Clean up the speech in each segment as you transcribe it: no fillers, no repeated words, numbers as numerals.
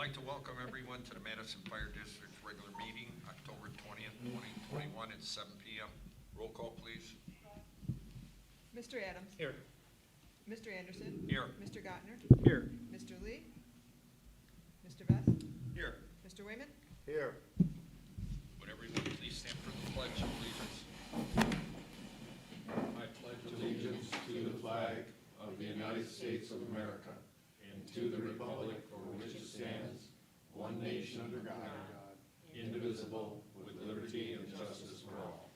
like to welcome everyone to the Madison Fire District's regular meeting, October 20th, 2021 at 7 p.m. Roll call, please. Mr. Adams. Here. Mr. Anderson. Here. Mr. Gottner. Here. Mr. Lee. Mr. Vest. Here. Mr. Wayman. Here. Would everyone please stand for the pledge of allegiance? I pledge Allegiance to the flag of the United States of America and to the republic for which it stands, one nation under God, indivisible, with liberty and justice for all.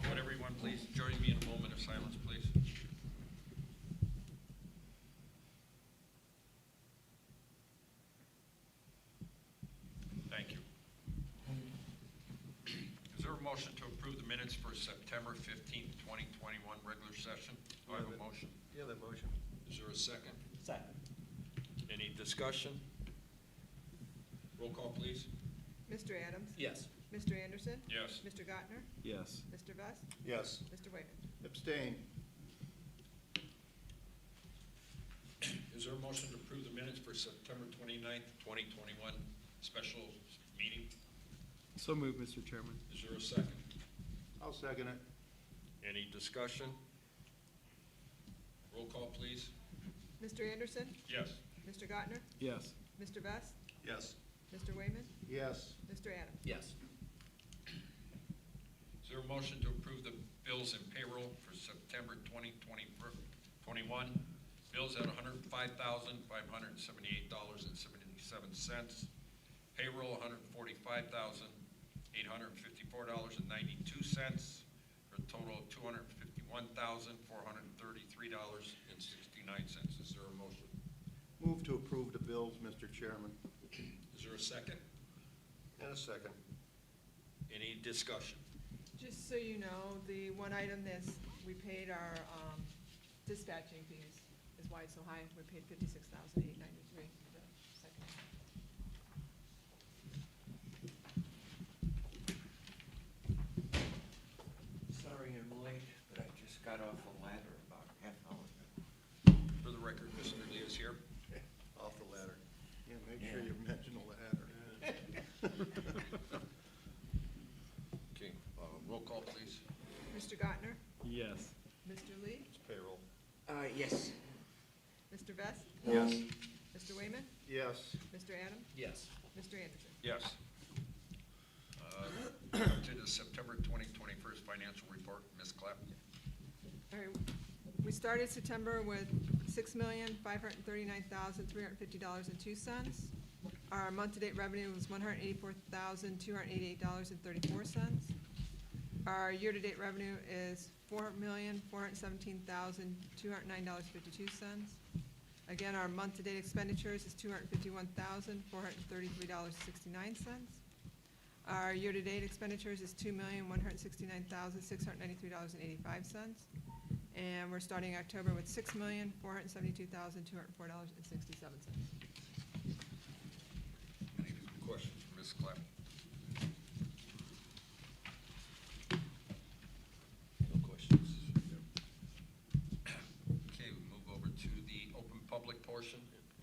Would everyone please join me in a moment of silence, please? Thank you. Is there a motion to approve the minutes for September 15th, 2021 regular session? Do I have a motion? Yeah, that motion. Is there a second? Second. Any discussion? Roll call, please. Mr. Adams. Yes. Mr. Anderson. Yes. Mr. Gottner. Yes. Mr. Vest. Yes. Mr. Wayman. Abstain. Is there a motion to approve the minutes for September 29th, 2021 special meeting? So moved, Mr. Chairman. Is there a second? I'll second it. Any discussion? Roll call, please. Mr. Anderson. Yes. Mr. Gottner. Yes. Mr. Vest. Yes. Mr. Wayman. Yes. Mr. Adams. Yes. Is there a motion to approve the bills and payroll for September 2021? Bills at $105,578.77. Payroll $145,854.92 for a total of $251,433.69. Is there a motion? Move to approve the bills, Mr. Chairman. Is there a second? And a second. Any discussion? Just so you know, the one item that's, we paid our dispatching fees is why it's so high. We paid $56,893 for the second. Sorry I'm late, but I just got off a ladder about half hour ago. For the record, Mr. Lee is here. Off the ladder. Yeah, make sure you mention the ladder. Okay, roll call, please. Mr. Gottner. Yes. Mr. Lee. It's payroll. Yes. Mr. Vest. Yes. Mr. Wayman. Yes. Mr. Adams. Yes. Mr. Anderson. Yes. To the September 2021 financial report, Ms. Clapp. All right, we started September with $6,539,350.02. Our month-to-date revenue was $184,288.34. Our year-to-date revenue is $4,417,209.52. Again, our month-to-date expenditures is $251,433.69. Our year-to-date expenditures is $2,169,693.85. And we're starting October with $6,472,204.67. Any questions for Ms. Clapp? No questions. Okay, we move over to the open public portion.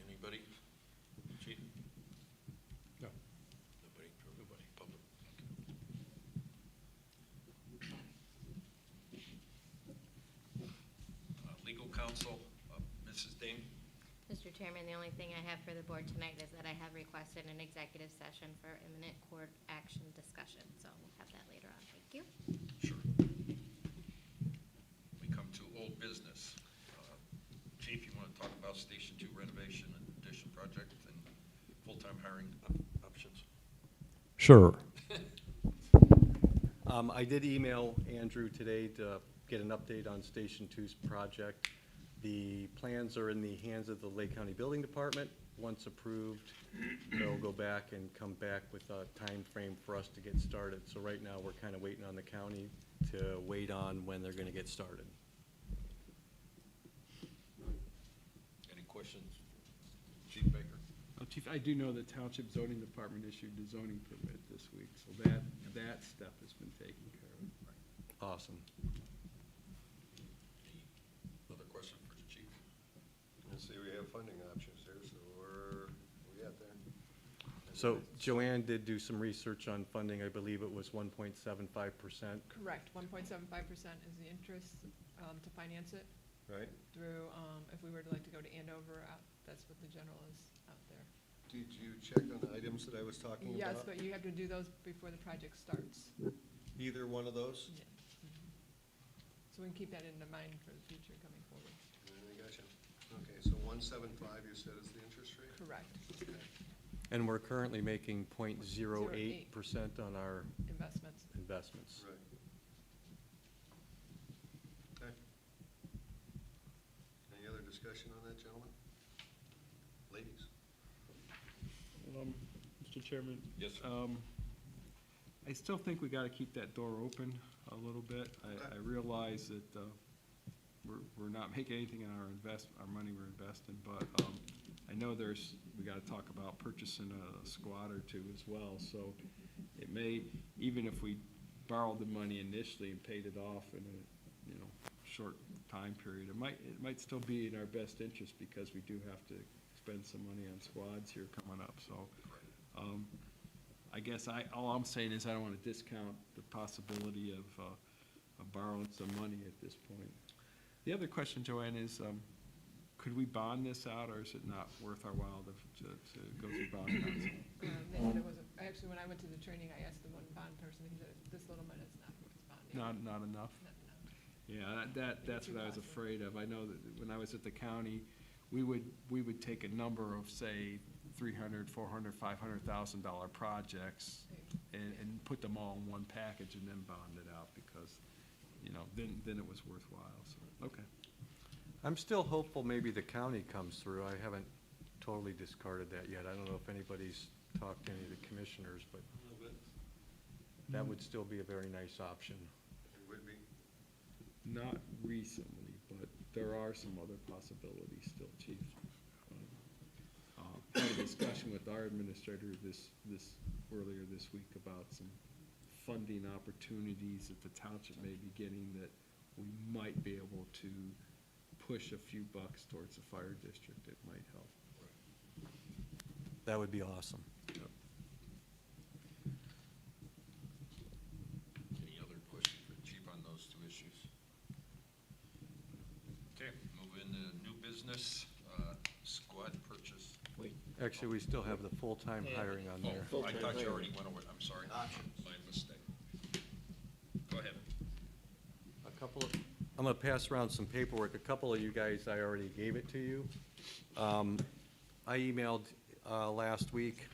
Anybody? Chief? No. Nobody? Nobody. Public? Legal counsel, Mrs. Dane. Mr. Chairman, the only thing I have for the board tonight is that I have requested an executive session for imminent court action discussion, so we'll have that later on. Thank you. Sure. We come to old business. Chief, you want to talk about Station 2 renovation and addition project and full-time hiring options? Sure. I did email Andrew today to get an update on Station 2's project. The plans are in the hands of the Lake County Building Department. Once approved, they'll go back and come back with a time frame for us to get started. So right now, we're kind of waiting on the county to wait on when they're going to get started. Any questions? Chief Baker? Chief, I do know the Township Zoning Department issued the zoning permit this week, so that step has been taken care of. Awesome. Any other question for see we have funding options there, so where we at there? So Joanne did do some research on funding. I believe it was 1.75%. Correct, 1.75% is the interest to finance it Right? through, if we were to like to go to Andover, that's what the general is out there. Did you check on the items that I was talking about? Yes, but you have to do those before the project starts. Either one of those? Yeah. Mhm. So we can keep that in mind for the future coming forward. I gotcha. Okay, so 175 you said is the interest rate? Correct, Okay. And we're currently making 0.08% on our investments. investments. Right. Okay. Any other discussion on that, gentlemen? Ladies? Mr. Chairman? Yes, sir. I still think we gotta keep that door open a little bit. I realize that, we're not making anything on our money we're investing, but, I know we gotta talk about purchasing a squad or two as well, so it may, even if we borrowed the money initially and paid it off in a, short time period, it might still be in our best interest because we do have to spend some money on squads here coming up, so, I guess all I'm saying is I don't wanna discount the possibility of borrowing some money at this point. The other question, Joanne, is, could we bond this out, or is it not worth our while to go through bond bonds? They said it wasn't, actually, when I went to the training, I asked the one bond person, he said, this little money is not worth bonding. Not enough? Not enough. Yeah, that's what I was afraid of. I know that when I was at the county, we would take a number of, say, $300,000, $400,000, $500,000 projects and put them all in one package and then bond it out because, then it was worthwhile, so, okay. I'm still hopeful maybe the county comes through. I haven't totally discarded that yet. I don't know if anybody's talked to any of the commissioners, but A little bit. that would still be a very nice option. It would be. Not recently, but there are some other possibilities still, Chief. Had a discussion with our administrator earlier this week about some funding opportunities that the township may be getting that we might be able to push a few bucks towards the fire district. It might help. That would be awesome. Yep. Any other questions for the chief on those two issues? Okay, move into new business, squad purchase. Actually, we still have the full-time hiring on there. Oh, I thought you already went over it, I'm sorry. My mistake. Go ahead. I'm gonna pass around some paperwork. A couple of you guys, I already gave it to you. I emailed last week,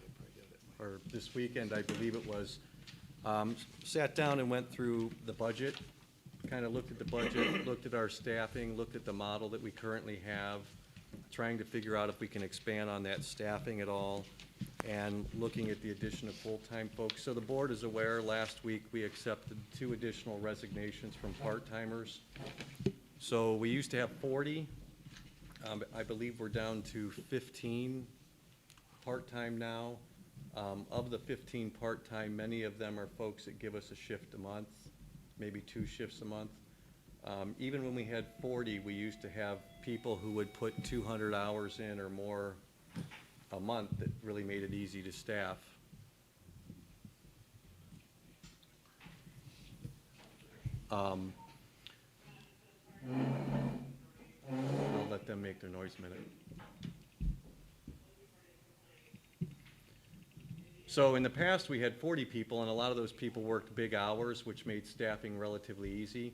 or this weekend, I believe it was, sat down and went through the budget, kind of looked at the budget, looked at our staffing, looked at the model that we currently have, trying to figure out if we can expand on that staffing at all, and looking at the addition of full-time folks. So the board is aware, last week we accepted 2 additional resignations from part-timers. So we used to have 40. I believe we're down to 15 part-time now. Of the 15 part-time, many of them are folks that give us a shift a month, maybe 2 shifts a month. Even when we had 40, we used to have people who would put 200 hours in or more a month. That really made it easy to staff. I'll let them make their noise minute. So in the past, we had 40 people, and a lot of those people worked big hours, which made staffing relatively easy.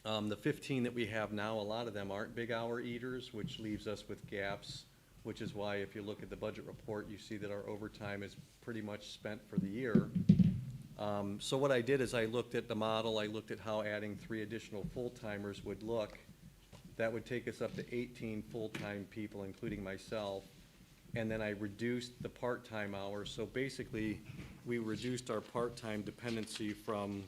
The 15 that we have now, a lot of them aren't big hour eaters, which leaves us with gaps, which is why if you look at the budget report, you see that our overtime is pretty much spent for the year. So what I did is I looked at the model, I looked at how adding 3 additional full-timers would look. That would take us up to 18 full-time people, including myself. And then I reduced the part-time hours. So basically, we reduced our part-time dependency from,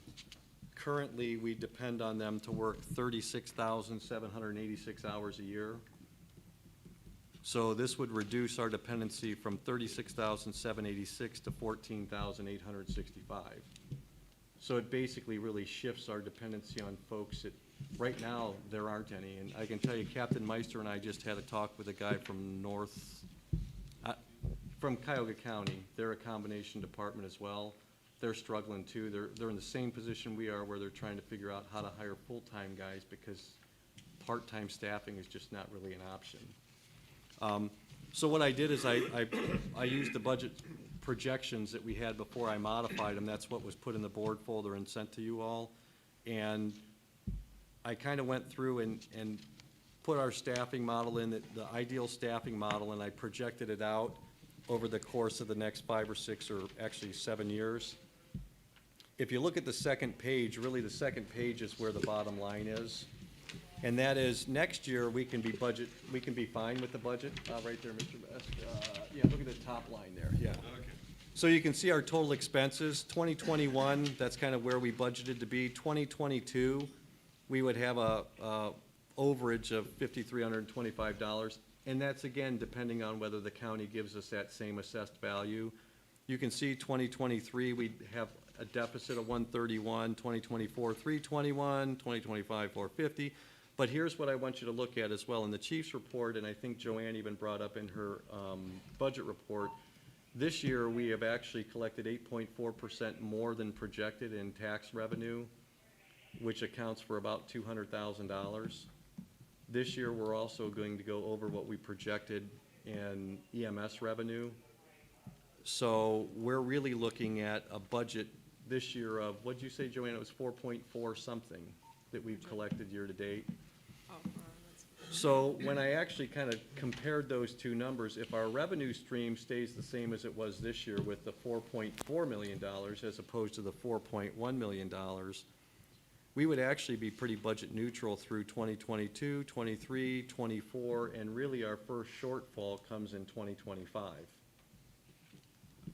currently, we depend on them to work 36,786 hours a year. So this would reduce our dependency from 36,786 to 14,865. So it basically really shifts our dependency on folks that, right now, there aren't any. And I can tell you, Captain Meister and I just had a talk with a guy from from Cuyahoga County. They're a combination department as well. They're struggling too. They're in the same position we are, where they're trying to figure out how to hire full-time guys because part-time staffing is just not really an option. So what I did is I used the budget projections that we had before I modified them. That's what was put in the board folder and sent to you all. And I kind of went through and put our staffing model in, the ideal staffing model, and I projected it out over the course of the next 5 or 6 or actually 7 years. If you look at the second page, really the second page is where the bottom line is. And that is, next year, we can be fine with the budget, right there, Mr. Best. Yeah, look at the top line there, yeah. Okay. So you can see our total expenses, 2021, that's kind of where we budgeted to be. 2022, we would have a overage of $5,325, and that's again depending on whether the county gives us that same assessed value. You can see 2023, we'd have a deficit of 131, 2024, 321, 2025, 450. But here's what I want you to look at as well. In the chief's report, and I think Joanne even brought up in her budget report, this year we have actually collected 8.4% more than projected in tax revenue, which accounts for about $200,000. This year we're also going to go over what we projected in EMS revenue. So we're really looking at a budget this year of, what'd you say, Joanne? It was 4.4 something that we've collected year to date. Oh, that's, So when I actually kind of compared those two numbers, if our revenue stream stays the same as it was this year with the $4.4 million as opposed to the $4.1 million, we would actually be pretty budget neutral through 2022, 23, 24, and really our first shortfall comes in 2025.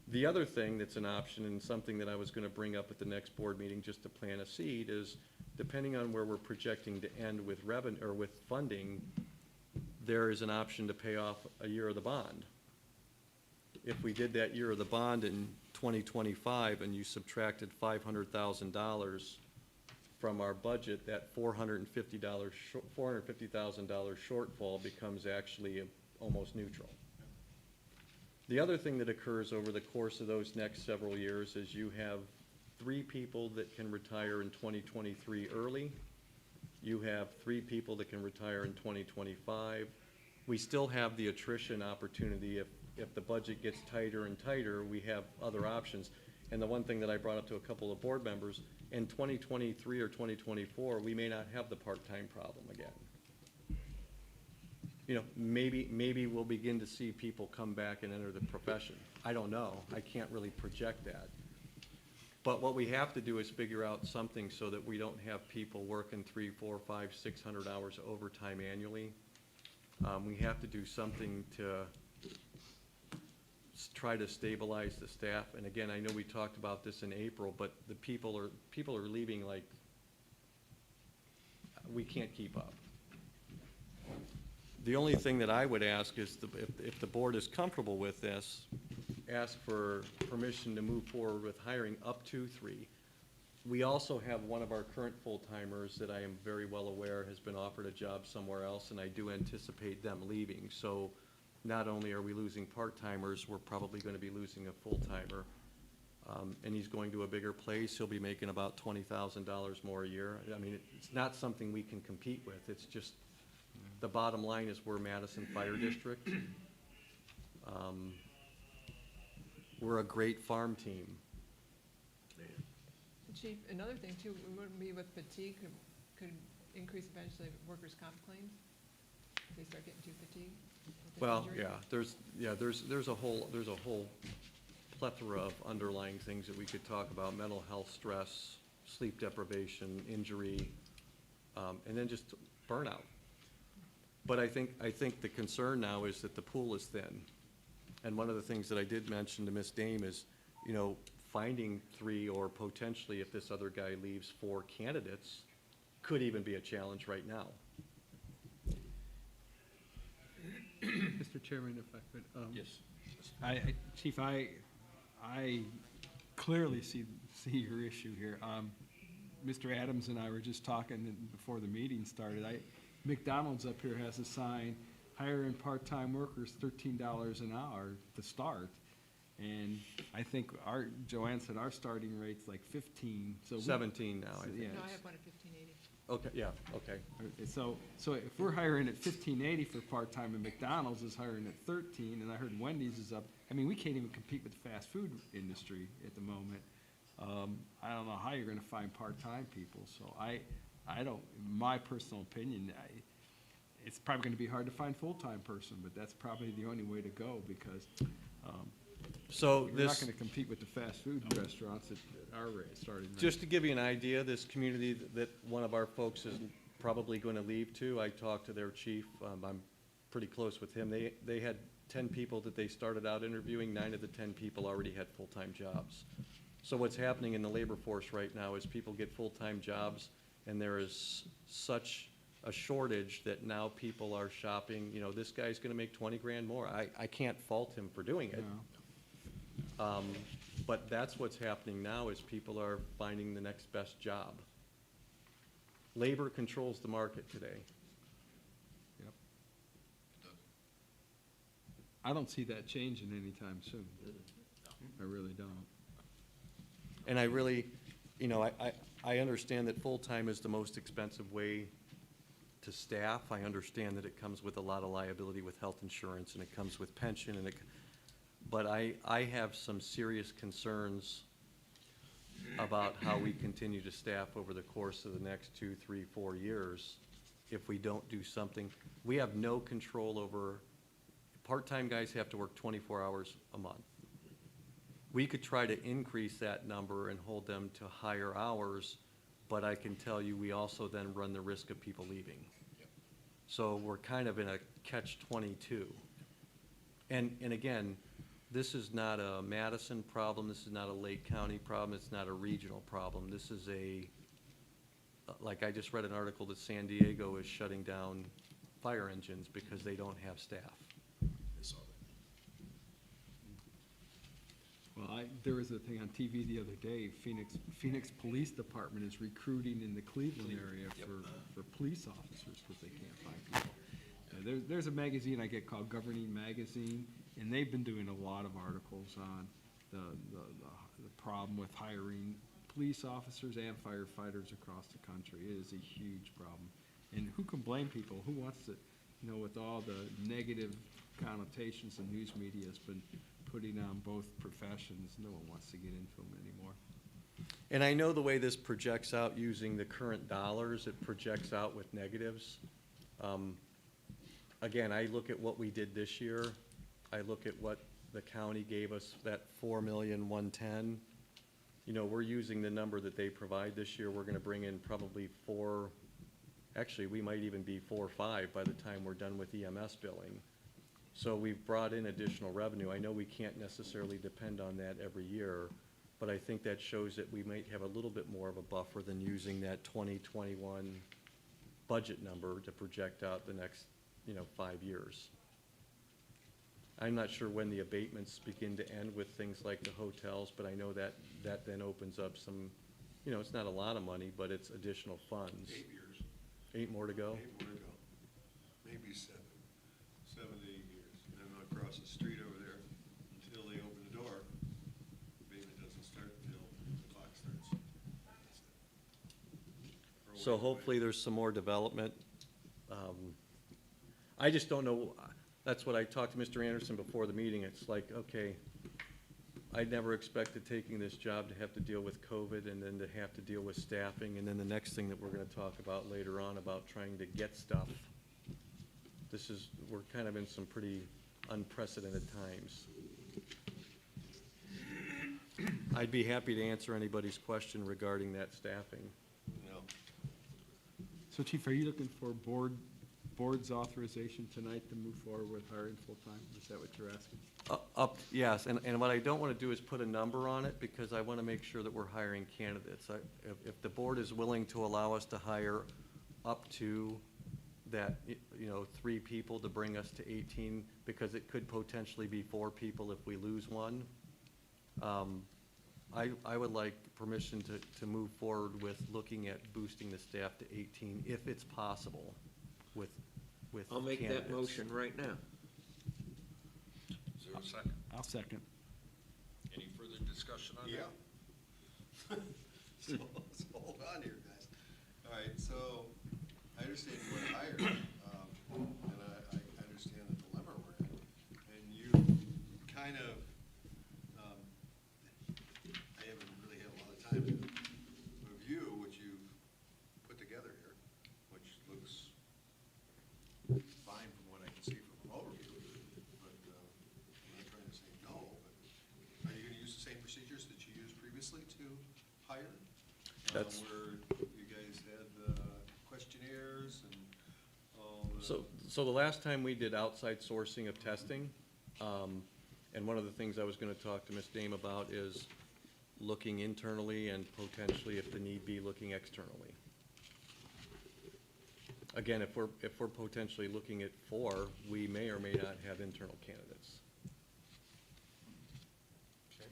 The other thing that's an option, and something that I was going to bring up at the next board meeting just to plant a seed, is depending on where we're projecting to end with revenue or with funding, there is an option to pay off a year of the bond. If we did that year of the bond in 2025 and you subtracted $500,000 from our budget, that $450,000 shortfall becomes actually almost neutral. The other thing that occurs over the course of those next several years is you have 3 people that can retire in 2023 early. You have 3 people that can retire in 2025. We still have the attrition opportunity. If the budget gets tighter and tighter, we have other options. And the one thing that I brought up to a couple of board members, in 2023 or 2024, we may not have the part-time problem again. You know, maybe we'll begin to see people come back and enter the profession. I don't know. I can't really project that. But what we have to do is figure out something so that we don't have people working 300, 400, 500, 600 hours of overtime annually. We have to do something to try to stabilize the staff. And again, I know we talked about this in April, but the people are leaving like we can't keep up. The only thing that I would ask is if the board is comfortable with this, ask for permission to move forward with hiring up to 3. We also have one of our current full-timers that I am very well aware has been offered a job somewhere else, and I do anticipate them leaving. So not only are we losing part-timers, we're probably going to be losing a full-timer. And he's going to a bigger place. He'll be making about $20,000 more a year. I mean, it's not something we can compete with. It's just the bottom line is we're Madison Fire District. We're a great farm team. Chief, another thing too, wouldn't be with fatigue, could increase eventually workers' comp claims if they start getting too fatigued. with the Well, injury? there's a whole plethora of underlying things that we could talk about: mental health, stress, sleep deprivation, injury, and then just burnout. But I think the concern now is that the pool is thin. And one of the things that I did mention to Ms. Dame is, you know, finding 3 or potentially, if this other guy leaves, 4 candidates could even be a challenge right now. Mr. Chairman, if I could. Yes. Chief, I clearly see your issue here. Mr. Adams and I were just talking before the meeting started. McDonald's up here has a sign, hiring part-time workers, $13 an hour to start. And I think Joanne said our starting rate's like 15, so. 17 now, I think. Yeah. No, I have one at 1580. Okay, yeah, okay. So if we're hiring at $15.80 for part-time and McDonald's is hiring at 13, and I heard Wendy's is up, I mean, we can't even compete with the fast food industry at the moment. I don't know how you're gonna find part-time people, so I don't, my personal opinion, it's probably gonna be hard to find full-time person, but that's probably the only way to go, because, So you're not this, gonna compete with the fast food restaurants at our rate, starting rate. just to give you an idea, this community that one of our folks is probably going to leave to, I talked to their chief, I'm pretty close with him. They had 10 people that they started out interviewing, 9 of the 10 people already had full-time jobs. So what's happening in the labor force right now is people get full-time jobs, and there is such a shortage that now people are shopping, you know, this guy's gonna make 20 grand more. I can't fault him for doing it. No. But that's what's happening now, is people are finding the next best job. Labor controls the market today. Yep. I don't see that changing anytime soon. I really don't. And I really, you know, I understand that full-time is the most expensive way to staff. I understand that it comes with a lot of liability with health insurance, and it comes with pension, and but I have some serious concerns about how we continue to staff over the course of the next 2, 3, 4 years if we don't do something. We have no control over, part-time guys have to work 24 hours a month. We could try to increase that number and hold them to higher hours, but I can tell you, we also then run the risk of people leaving. So we're kind of in a catch-22. And again, this is not a Madison problem, this is not a Lake County problem, it's not a regional problem. This is like I just read an article that San Diego is shutting down fire engines because they don't have staff. I saw that. Well, there was a thing on TV the other day, Phoenix Police Department is recruiting in the Cleveland area for police officers because they can't find people. There's a magazine I get called Governing Magazine, and they've been doing a lot of articles on the problem with hiring police officers and firefighters across the country. It is a huge problem. And who can blame people? Who wants to, you know, with all the negative connotations the news media has been putting on both professions, no one wants to get into them anymore. And I know the way this projects out using the current dollars, it projects out with negatives. Again, I look at what we did this year. I look at what the county gave us, that 4,110,000. You know, we're using the number that they provide this year. We're gonna bring in probably actually, we might even be 4 or 5 by the time we're done with EMS billing. So we've brought in additional revenue. I know we can't necessarily depend on that every year, but I think that shows that we might have a little bit more of a buffer than using that 2021 budget number to project out the next, 5 years. I'm not sure when the abatements begin to end with things like the hotels, but I know that then opens up some, it's not a lot of money, but it's additional funds. 8 years. 8 more to go? 8 more to go. Maybe 7. 7 to 8 years. And then across the street over there, until they open the door, abatement doesn't start until the clock starts. So hopefully there's some more development. I just don't know, that's what I talked to Mr. Anderson before the meeting. It's like, okay, I never expected taking this job to have to deal with COVID and then to have to deal with staffing, and then the next thing that we're gonna talk about later on about trying to get stuff. We're kind of in some pretty unprecedented times. I'd be happy to answer anybody's question regarding that staffing. No. So Chief, are you looking for board's authorization tonight to move forward with hiring full-time? Is that what you're asking? Yes, and what I don't want to do is put a number on it, because I want to make sure that we're hiring candidates. If the board is willing to allow us to hire up to that, 3 people to bring us to 18, because it could potentially be 4 people if we lose one, I would like permission to move forward with looking at boosting the staff to 18 if it's possible with I'll make that candidates. motion right now. Is there a second? I'll second. Any further discussion on that? Yeah. So hold on here, guys. All right, so I understand you want to hire, and I understand the dilemma we're in. And you kind of, I haven't really had a lot of time to review what you've put together here, which looks fine from what I can see from an overview. But I'm not trying to say no, but are you going to use the same procedures that you used previously to hire? That's- Where you guys had questionnaires and all the. So the last time we did outside sourcing of testing, and one of the things I was gonna talk to Ms. Dame about is looking internally and potentially, if the need be, looking externally. Again, if we're potentially looking at 4, we may or may not have internal candidates. Okay.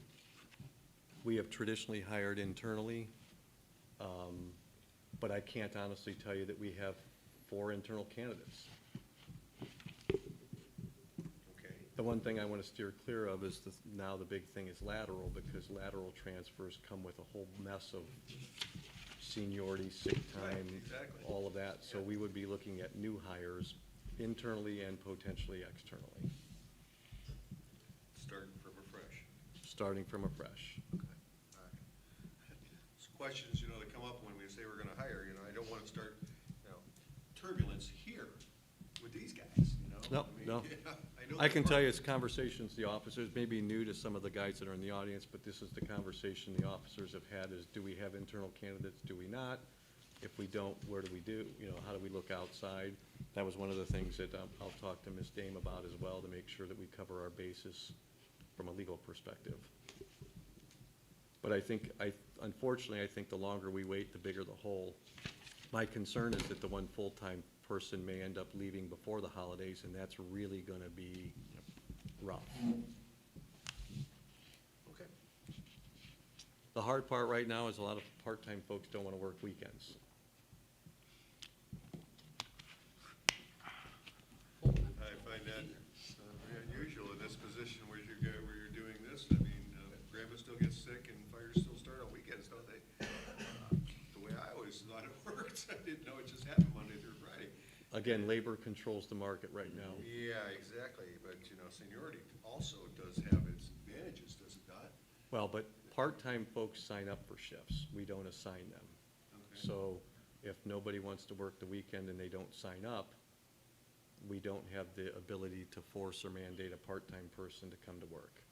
We have traditionally hired internally, but I can't honestly tell you that we have 4 internal candidates. Okay. The one thing I want to steer clear of is now the big thing is lateral, because lateral transfers come with a whole mess of seniority, sick Right, time, exactly. all of that. So Yeah. we would be looking at new hires internally and potentially externally, Starting from afresh. starting from afresh. Okay. All right. Some questions, that come up when we say we're gonna hire, I don't wanna start, turbulence here with these guys, No, I mean, no. know I can the tell you, part- it's conversations the officers, may be new to some of the guys that are in the audience, but this is the conversation the officers have had is, do we have internal candidates, do we not? If we don't, where do we do, how do we look outside? That was one of the things that I'll talk to Ms. Dame about as well, to make sure that we cover our bases from a legal perspective. But unfortunately, I think the longer we wait, the bigger the hole. My concern is that the one full-time person may end up leaving before the holidays, and that's really gonna be rough. Okay. The hard part right now is a lot of part-time folks don't wanna work weekends. I find that very unusual in this position where you're doing this. I mean, grandma still gets sick and fires still start on weekends, don't they? The way I always thought it worked, I didn't know it just happened Monday through Friday. Again, labor controls the market right now. Yeah, exactly, but seniority also does have its advantages, does it not? Well, but part-time folks sign up for shifts. We don't assign them. Okay. So if nobody wants to work the weekend and they don't sign up, we don't have the ability to force or mandate a part-time person to come to work.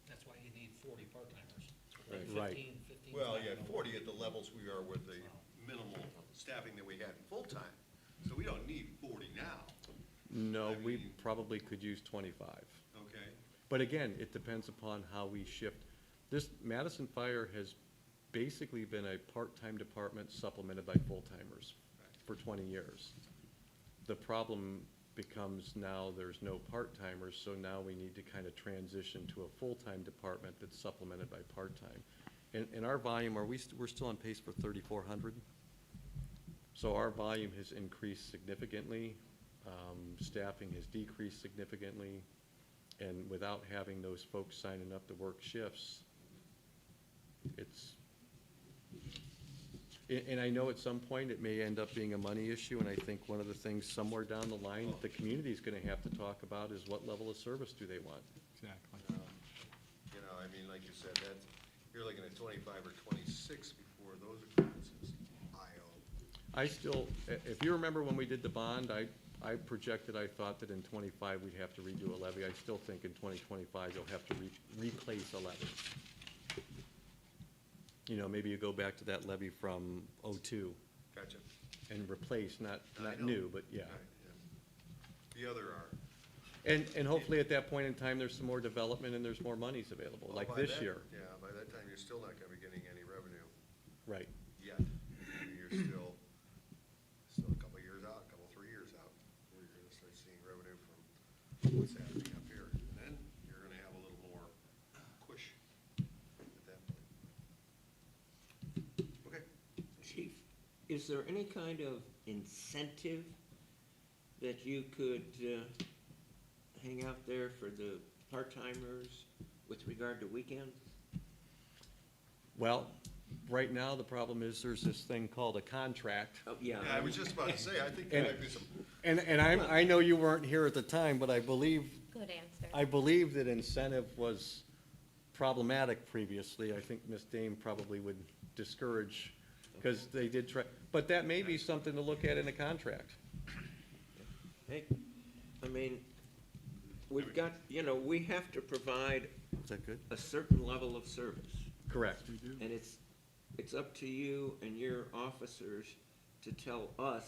That's why you need 40 part-timers. Right. 15. Well, yeah, 40 at the levels we are with the minimal staffing that we had full-time. So we don't need 40 now, No, I we mean- probably could use 25. okay? But again, it depends upon how we shift. This Madison Fire has basically been a part-time department supplemented by full-timers for 20 years. The problem becomes now there's no part-timers, so now we need to kind of transition to a full-time department that's supplemented by part-time. In our volume, we're still on pace for 3,400? So our volume has increased significantly, staffing has decreased significantly, and without having those folks signing up to work shifts, and I know at some point it may end up being a money issue, and I think one of the things somewhere down the line that the community's gonna have to talk about is what level of service do they want? Exactly. I mean, like you said, you're looking at 25 or 26 before those occurrences. I still, if you remember when we did the bond, I projected, I thought that in 25 we'd have to redo a levy. I still think in 2025 you'll have to replace a levy. Maybe you go back to that levy from '02 Gotcha. and replace, I not know. new, but yeah. Right, yeah. The other are. And hopefully at that point in time, there's some more development and there's more monies available, Well, like by this that- year. Yeah, by that time, you're still not gonna be getting any revenue Right. yet. You're still a couple years out, 3 years out, before you're gonna start seeing revenue from what's happening up here. And then you're gonna have a little more push at that point. is there any kind of incentive that you could hang out there for the part-timers with regard to weekends? Well, right now, the problem is there's this thing called a contract. Oh, yeah. Yeah, I was just about to say, I think there might be some, And I know you weren't here at the time, but I believe Good answer. that incentive was problematic previously. I think Ms. Dame probably would discourage, because they did try, but that may be something to look at in a contract. Hey, I mean, we've got, we have to provide Is that good? a certain level of service. Correct. And it's up to you and your officers to tell us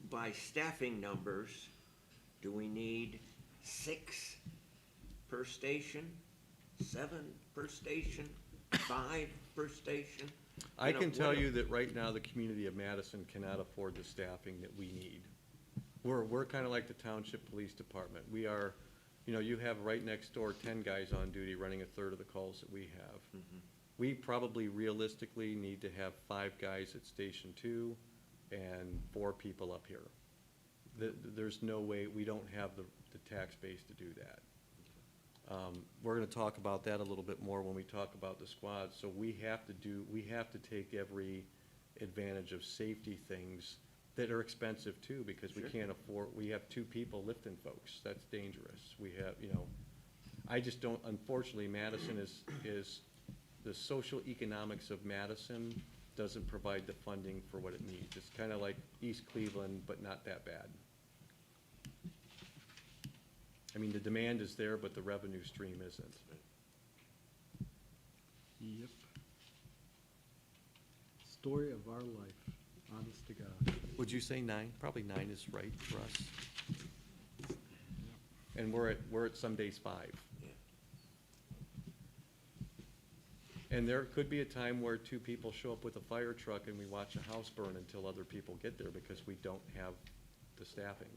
by staffing numbers, do we need 6 per station, 7 per station, 5 per station? I can tell whatever. you that right now, the community of Madison cannot afford the staffing that we need. We're kind of like the Township Police Department. We are, you have right next door 10 guys on duty running a third of the calls that we have. Mhm. We probably realistically need to have 5 guys at Station 2 and 4 people up here. There's no way, we don't have the tax base to do that. We're gonna talk about that a little bit more when we talk about the squad. So we have to take every advantage of safety things that are expensive too, because we Sure. can't afford, we have 2 people lifting folks. That's dangerous. We have, I just don't, unfortunately, Madison is, the social economics of Madison doesn't provide the funding for what it needs. It's kind of like East Cleveland, but not that bad. I mean, the demand is there, but the revenue stream isn't. Yep. Story of our life, honest to God. Would you say 9? Probably 9 is right for us. And we're at some days 5. Yeah. And there could be a time where 2 people show up with a fire truck and we watch a house burn until other people get there because we don't have the staffing.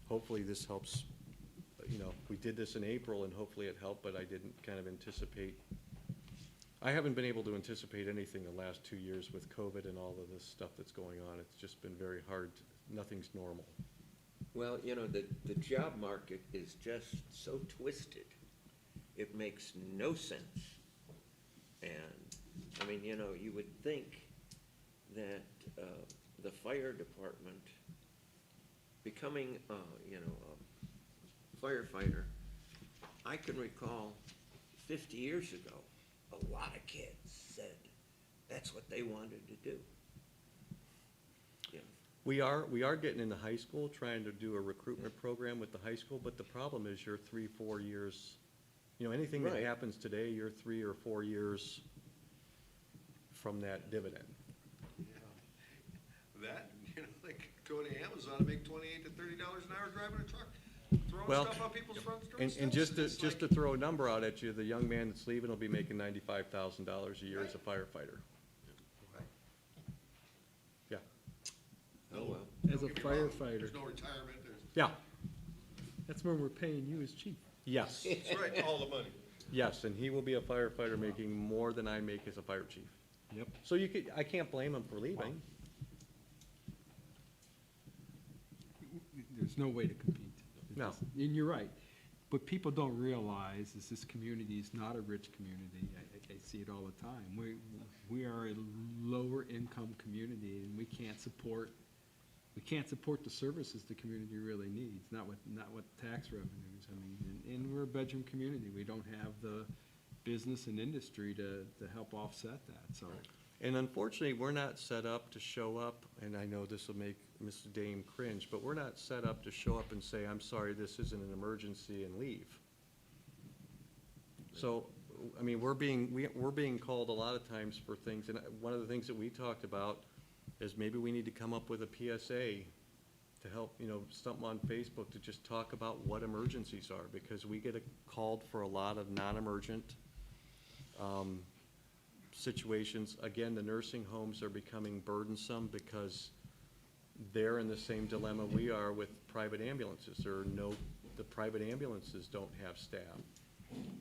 Hopefully this helps, we did this in April and hopefully it helped, but I didn't kind of anticipate. I haven't been able to anticipate anything the last 2 years with COVID and all of this stuff that's going on. It's just been very hard. Nothing's normal. Well, the job market is just so twisted. It makes no sense. And, I mean, you would think that the fire department becoming, a firefighter, I can recall 50 years ago, a lot of kids said that's what they wanted to do. We are getting into high school, trying to do a recruitment program with the high school, but the problem is you're 3-4 years, anything that Right. happens today, you're 3 or 4 years from that dividend. that, like, go to Amazon and make $28 to $30 an hour driving a truck, throwing Well, stuff on people's front And doorsteps. just to throw a number out at you, the young man that's leaving will be making $95,000 a year as a firefighter. Yeah, Oh, well. As a Don't get me wrong, firefighter, There's no retirement, yeah, that's when we're paying you as chief. yes, that's right, all the money. yes, and he will be a firefighter making more than I make as a fire chief. Yep. So I can't blame him for leaving. There's no way to compete. No. And you're right. What people don't realize is this community is not a rich community. I see it all the time. We are a lower income community and we can't support the services the community really needs, not with tax revenues. I mean, and we're a bedroom community. We don't have the business and industry to help offset that, so. And unfortunately, we're not set up to show up, and I know this will make Mr. Dame cringe, but we're not set up to show up and say, I'm sorry, this isn't an emergency, and leave. So, I mean, we're being called a lot of times for things, and one of the things that we talked about is maybe we need to come up with a PSA to help, something on Facebook to just talk about what emergencies are, because we get called for a lot of non-emergent situations. Again, the nursing homes are becoming burdensome because they're in the same dilemma we are with private ambulances. The private ambulances don't have staff.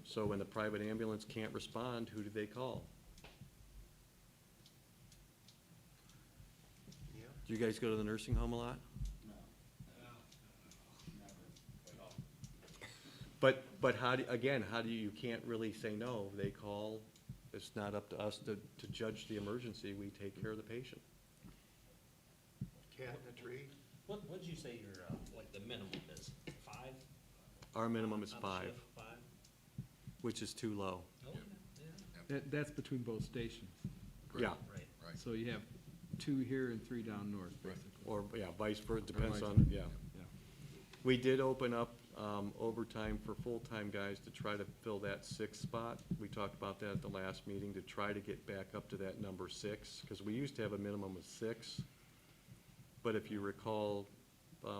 So when the private ambulance can't respond, who do they call? Do you guys go to the nursing home a lot? But how do, again, how do you can't really say no. They call, it's not up to us to judge the emergency. We take care of the patient. Cat in a tree? What'd you say your, like, the minimum is? 5? Our minimum is On the 5, shift, 5? which is too low. Oh, yeah, That's between both stations. Yeah, right. Right. So you have 2 here and 3 down north, basically. or, yeah, vice versa, depends vice on, versa. yeah. Yeah. We did open up overtime for full-time guys to try to fill that 6th spot. We talked about that at the last meeting, to try to get back up to that number 6, because we used to have a minimum of 6. But if you recall,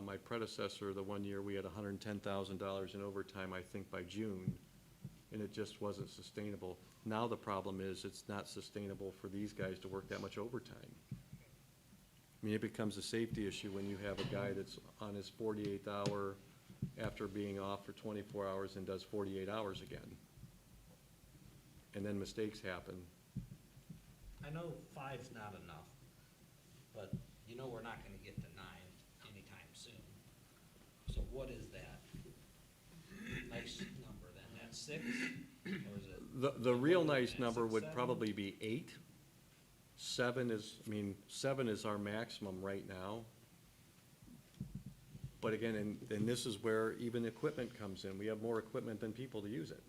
my predecessor, the one year, we had $110,000 in overtime, I think, by June, and it just wasn't sustainable. Now the problem is, it's not sustainable for these guys to work that much overtime. I mean, it becomes a safety issue when you have a guy that's on his 48th hour after being off for 24 hours and does 48 hours again. And then mistakes happen. I know 5's not enough, but you know we're not gonna get to 9 anytime soon. So what is that nice number then? That's 6, or is it? The real nice 6, number would 7? probably be 8. 7 is, I mean, 7 is our maximum right now. But again, and this is where even equipment comes in. We have more equipment than people to use it.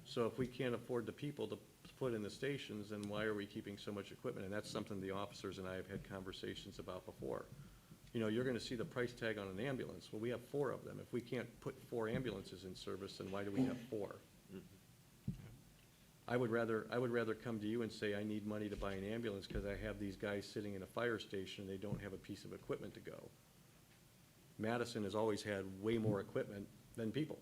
So if we can't afford the people to put in the stations, then why are we keeping so much equipment? And that's something the officers and I have had conversations about before. You know, you're gonna see the price tag on an ambulance. Well, we have 4 of them. If we can't put 4 ambulances in service, then why do we have 4? I would rather come to you and say, I need money to buy an ambulance because I have these guys sitting in a fire station and they don't have a piece of equipment to go. Madison has always had way more equipment than people.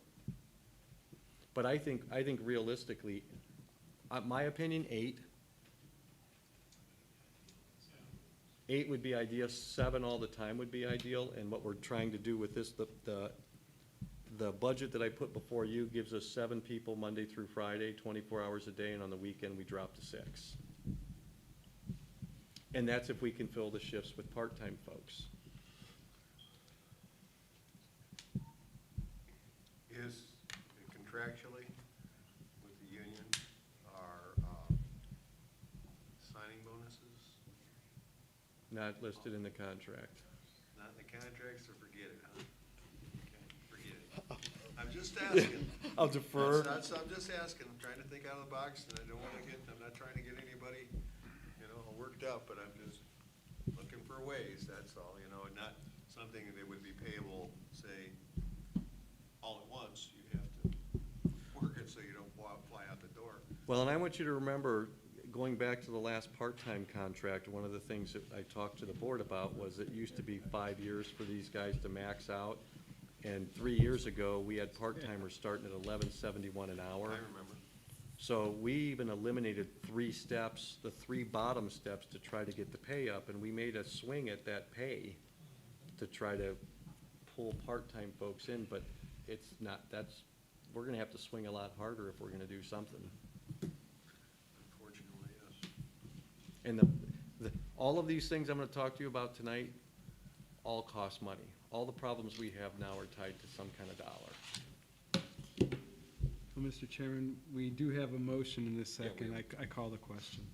But I think realistically, my opinion, 8. 8 would be ideal, 7 all the time would be ideal, and what we're trying to do with this, the budget that I put before you gives us 7 people Monday through Friday, 24 hours a day, and on the weekend, we drop to 6. And that's if we can fill the shifts with part-time folks. Is contractually with the union, are signing bonuses Not listed in the contract. not in the contract, so forget it, huh? Okay, forget it. I'm just asking. I'll defer. I'm just asking, I'm trying to think out of the box, and I'm not trying to get anybody, all worked up, but I'm just looking for ways, that's all, and not something that would be payable, say, all at once. You have to work it so you don't fly out the door. Well, and I want you to remember, going back to the last part-time contract, one of the things that I talked to the board about was it used to be 5 years for these guys to max out. And 3 years ago, we had part-timers starting at $11.71 an hour. I remember. So we even eliminated 3 steps, the 3 bottom steps, to try to get the pay up, and we made a swing at that pay to try to pull part-time folks in, but it's not, we're gonna have to swing a lot harder if we're gonna do something. Unfortunately, yes. And all of these things I'm gonna talk to you about tonight, all cost money. All the problems we have now are tied to some kind of dollar. Well, Mr. Chairman, we do have a motion in this Yeah, we second. have- I call the question.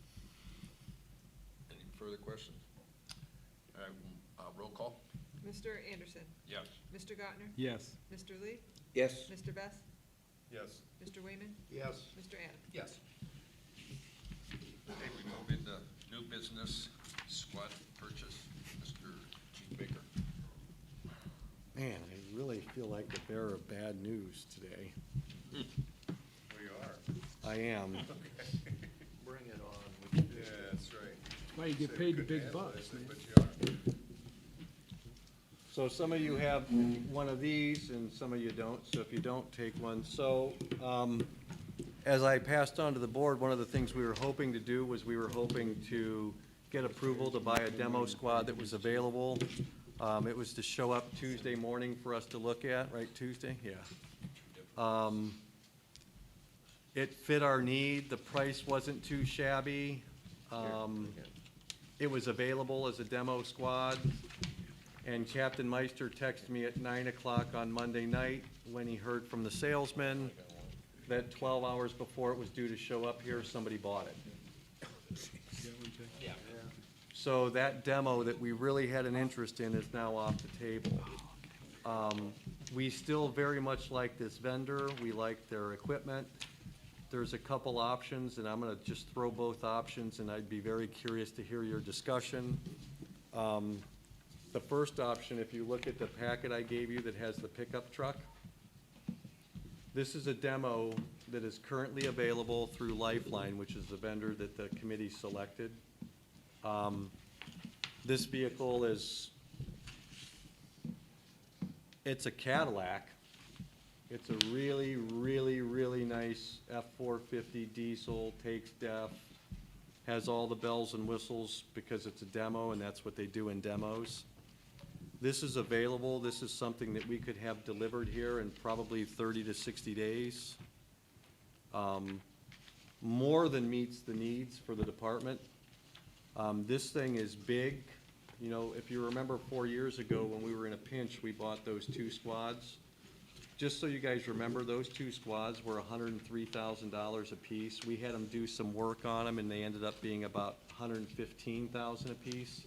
Any further questions? All right, roll call? Mr. Anderson, Yes. Mr. Gottner, Yes. Mr. Lee, Yes, Mr. Best, Yes. Mr. Wayman, Yes. Mr. Adams. Yes. Okay, we move into new business, squad purchase, Mr. Chief Baker. Man, I really feel like the bearer of bad news today. We are. I am. Bring it on. Yeah, that's right. That's why you get Say paid the we couldn't big handle bucks, it, man. But you are. So some of you have one of these and some of you don't, so if you don't, take one. So, as I passed on to the board, one of the things we were hoping to do was we were hoping to get approval to buy a demo squad that was available. It was to show up Tuesday morning for us to look at, right, Tuesday? Yeah. It fit our need, the price wasn't too shabby. It was available as a demo squad, and Captain Meister texted me at 9 o'clock on Monday night when he heard from the salesman that 12 hours before it was due to show up here, somebody bought it. Yeah. So that demo that we really had an interest in is now off the table. We still very much like this vendor. We like their equipment. There's a couple options, and I'm gonna just throw both options, and I'd be very curious to hear your discussion. The first option, if you look at the packet I gave you that has the pickup truck, this is a demo that is currently available through Lifeline, which is the vendor that the committee selected. This vehicle it's a Cadillac. It's a really, really, really nice F-450 diesel, takes DEF, has all the bells and whistles because it's a demo, and that's what they do in demos. This is available. This is something that we could have delivered here in probably 30 to 60 days. More than meets the needs for the department. This thing is big. You know, if you remember 4 years ago when we were in a pinch, we bought those 2 squads. Just so you guys remember, those 2 squads were $103,000 apiece. We had them do some work on them, and they ended up being about $115,000 apiece.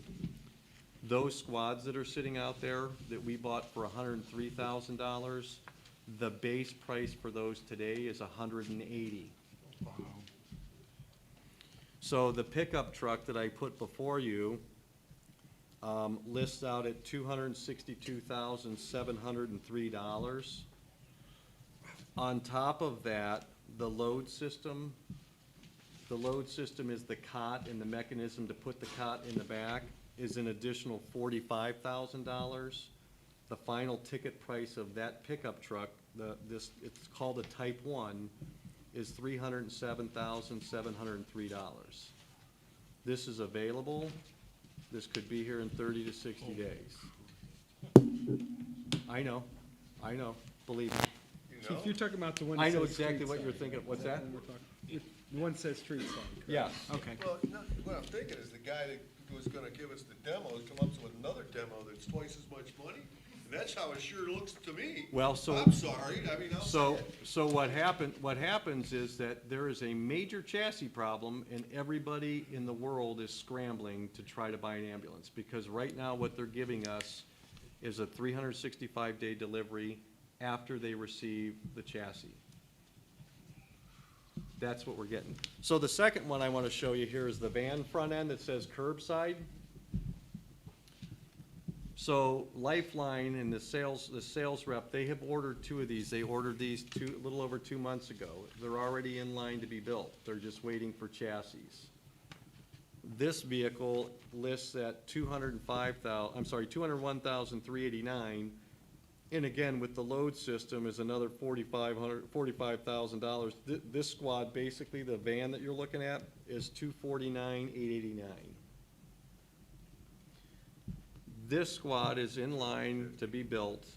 Those squads that are sitting out there that we bought for $103,000, the base price for those today is $180,000. So the pickup truck that I put before you lists out at $262,703. On top of that, the load system is the cot and the mechanism to put the cot in the back is an additional $45,000. The final ticket price of that pickup truck, it's called a Type 1, is $307,703. This is available. This could be here in 30 to 60 days. I know, believe me. Chief, you're talking about the one I that know says exactly street what you're side. thinking. What's Is that? one we're talking- The one that says street side. correct? Yes. Okay. Well, no, what I'm thinking is the guy that was gonna give us the demo, has come up with another demo that's twice as much money, and that's how it sure looks to me. Well, so. I'm sorry, I mean, I'll say So, it. so what happens is that there is a major chassis problem, and everybody in the world is scrambling to try to buy an ambulance, because right now what they're giving us is a 365-day delivery after they receive the chassis. That's what we're getting. So the second one I want to show you here is the van front end that says curbside. So Lifeline and the sales rep, they have ordered 2 of these. They ordered these a little over 2 months ago. They're already in line to be built. They're just waiting for chassis. This vehicle lists at $201,389. And again, with the load system is another $45,000. This squad, basically, the van that you're looking at, is $249,889. This squad is in line to be built.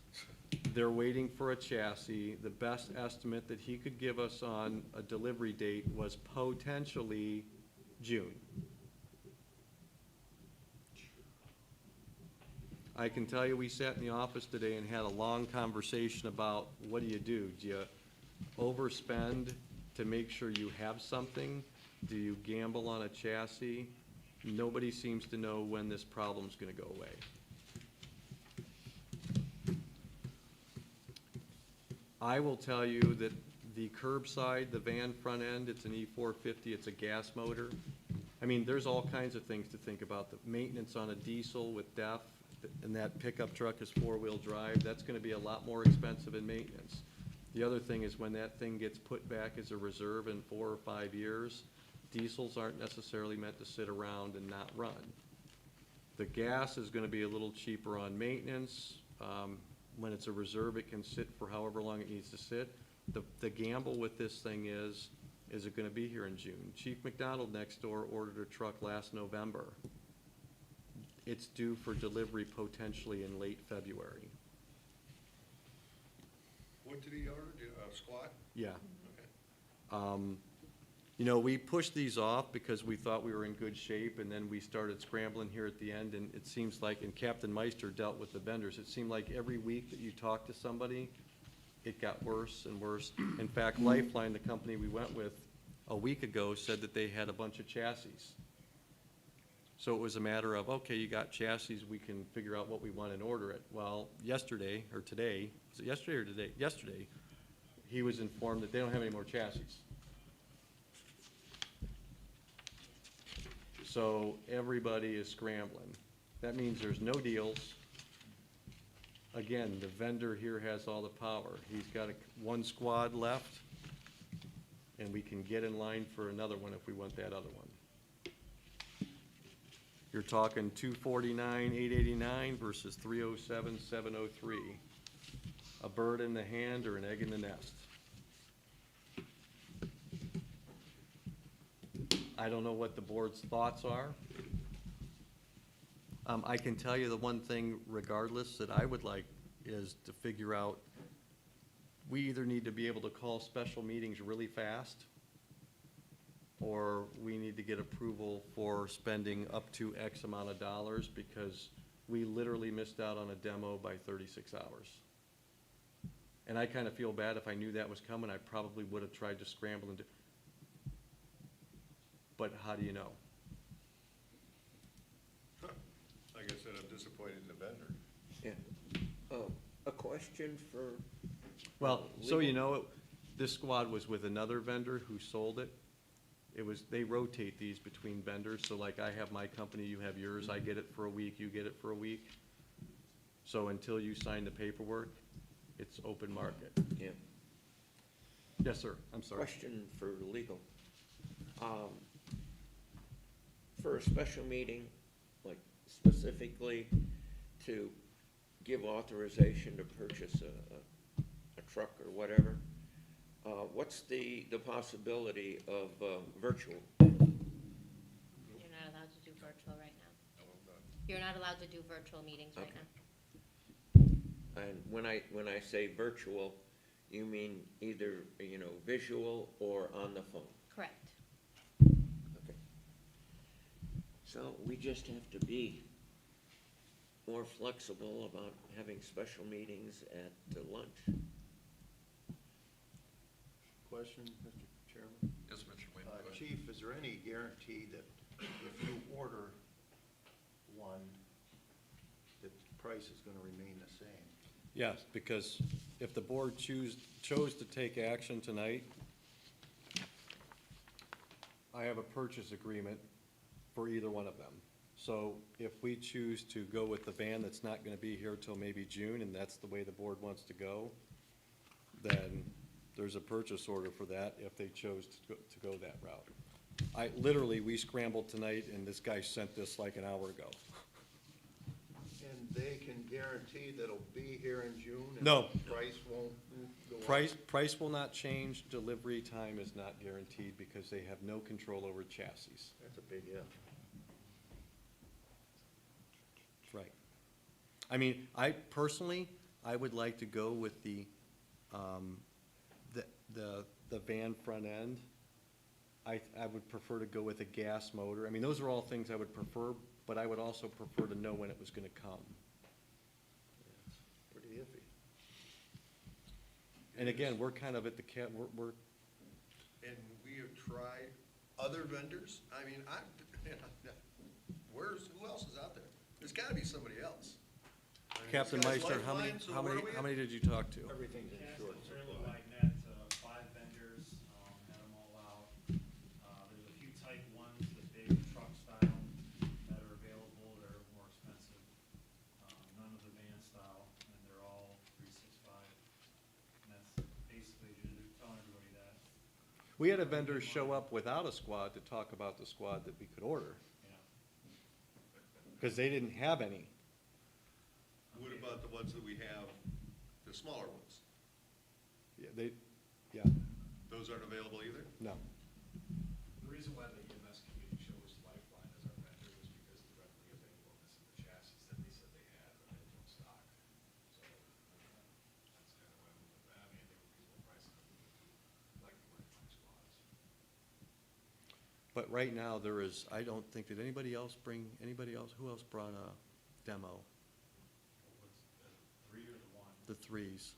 They're waiting for a chassis. The best estimate that he could give us on a delivery date was potentially June. I can tell you, we sat in the office today and had a long conversation about, what do? Do you overspend to make sure you have something? Do you gamble on a chassis? Nobody seems to know when this problem's gonna go away. I will tell you that the curbside, the van front end, it's an E450, it's a gas motor. I mean, there's all kinds of things to think about. The maintenance on a diesel with DEF, and that pickup truck is 4-wheel drive, that's gonna be a lot more expensive in maintenance. The other thing is when that thing gets put back as a reserve in 4 or 5 years, diesels aren't necessarily meant to sit around and not run. The gas is gonna be a little cheaper on maintenance. When it's a reserve, it can sit for however long it needs to sit. The gamble with this thing is it gonna be here in June? Chief McDonald next door ordered a truck last November. It's due for delivery potentially in late February. What did he order, squat? Yeah. Okay. You know, we pushed these off because we thought we were in good shape, and then we started scrambling here at the end, and it seems like, and Captain Meister dealt with the vendors, it seemed like every week that you talked to somebody, it got worse and worse. In fact, Lifeline, the company we went with a week ago, said that they had a bunch of chassis. So it was a matter of, okay, you got chassis, we can figure out what we want and order it. Well, yesterday, or today, was it yesterday or today? Yesterday, he was informed that they don't have any more chassis. So everybody is scrambling. That means there's no deals. Again, the vendor here has all the power. He's got one squad left, and we can get in line for another one if we want that other one. You're talking 249, 889 versus 307, 703. A bird in the hand or an egg in the nest. I don't know what the board's thoughts are. I can tell you the one thing regardless that I would like is to figure out, we either need to be able to call special meetings really fast, or we need to get approval for spending up to X amount of dollars, because we literally missed out on a demo by 36 hours. And I kind of feel bad. If I knew that was coming, I probably would have tried to scramble and do. But how do you know? Like I said, I'm disappointed in the vendor. Yeah. A question for. Well, so legal- you know, this squad was with another vendor who sold it. They rotate these between vendors, so like I have my company, you have yours, I get it for a week, you get it for a week. So until you sign the paperwork, it's open market. Yeah. Yes, sir, I'm sorry. Question for legal. For a special meeting, like specifically to give authorization to purchase a truck or whatever, what's the possibility of virtual? You're not allowed to do virtual right now. You're not allowed to do virtual meetings right Okay. now. And when I say virtual, you mean either, visual or on the phone? Correct. Okay. So we just have to be more flexible about having special meetings at lunch. Question, Mr. Chairman? Yes, Mr. Wayne, go ahead. Chief, is there any guarantee that if you order one, that the price is gonna remain the same? Yes, because if the board chose to take action tonight, I have a purchase agreement for either one of them. So if we choose to go with the van that's not gonna be here till maybe June, and that's the way the board wants to go, then there's a purchase order for that if they chose to go that route. We scrambled tonight, and this guy sent this like an hour ago. And they can guarantee that it'll be here in June? and No. the price won't go up? Price will not change, delivery time is not guaranteed, because they have no control over chassis. That's a big if. Right. I mean, I personally, I would like to go with the van front end. I would prefer to go with a gas motor. I mean, those are all things I would prefer, but I would also prefer to know when it was gonna come. It's pretty iffy. And again, we're kind of at the we're, And we have tried other vendors. I mean, who else is out there? There's gotta be somebody else. I mean, Captain this guy's Meister, how many, Lifeline, so how where many, are we how at? many did you talk to? Everything's in Cast short a fairly supply. wide net, 5 vendors, had them all out. There's a few type ones, the big truck style that are available, they're more expensive. None of the van style, and they're all 365. And that's basically, just telling everybody that, We had a vendor show up without a squad to talk about the squad that we could order, you know. because they didn't have any. What about the ones that we have, the smaller ones? Yeah, Those aren't available either? no. The reason why the EMS committee chose Lifeline as our vendor was because of the readily availableness of the chassis that they said they had, but they don't stock. So, that's kind of why we went with that, and they were reasonable price, and we went to Lifeline squads. But right now, there is, I don't think, did anybody else, who else brought a demo? What's the 3 or the 1? The threes.